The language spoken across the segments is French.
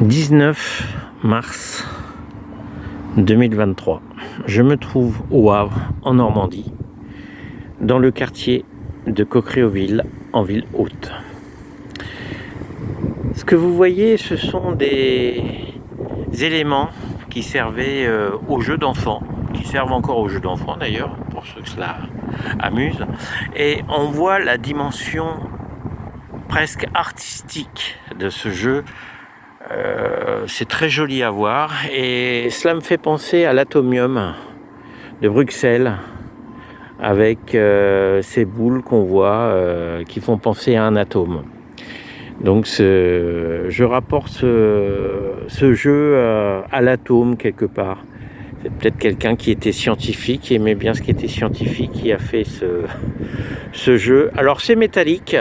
19 mars 2023. Je me trouve au Havre, en Normandie, dans le quartier de Coqueréauville, en ville haute. Ce que vous voyez, ce sont des éléments qui servaient aux jeux d'enfants, qui servent encore aux jeux d'enfants d'ailleurs, pour ceux que cela amuse. Et on voit la dimension presque artistique de ce jeu. C'est très joli à voir et cela me fait penser à l'Atomium de Bruxelles avec ces boules qu'on voit qui font penser à un atome. Donc je rapporte ce jeu à l'atome quelque part. C'est peut-être quelqu'un qui était scientifique, qui aimait bien ce qui était scientifique, qui a fait ce jeu. Alors c'est métallique.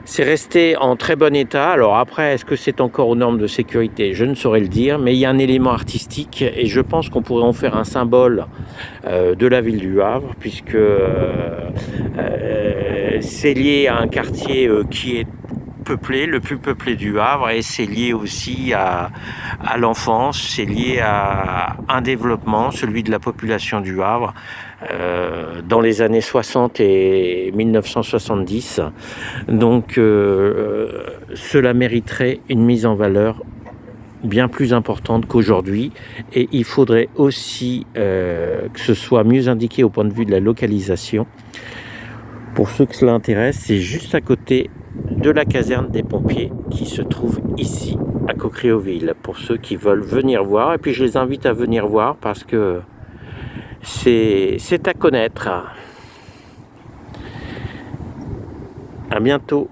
C'est resté en très bon état. Alors après, est-ce que c'est encore aux normes de sécurité? Je ne saurais le dire, mais il y a un élément artistique et je pense qu'on pourrait en faire un symbole de la ville du Havre, puisque c'est lié à un quartier qui est peuplé, le plus peuplé du Havre, et c'est lié aussi à l'enfance, c'est lié à un développement, celui de la population du Havre, dans les années 60 et 1970. Donc cela mériterait une mise en valeur bien plus importante qu'aujourd'hui, et il faudrait aussi que ce soit mieux indiqué au point de vue de la localisation. Pour ceux que cela intéresse, c'est juste à côté de la caserne des pompiers qui se trouve ici à Coqueréauville, pour ceux qui veulent venir voir. Et puis je les invite à venir voir parce que c'est à connaître. À bientôt.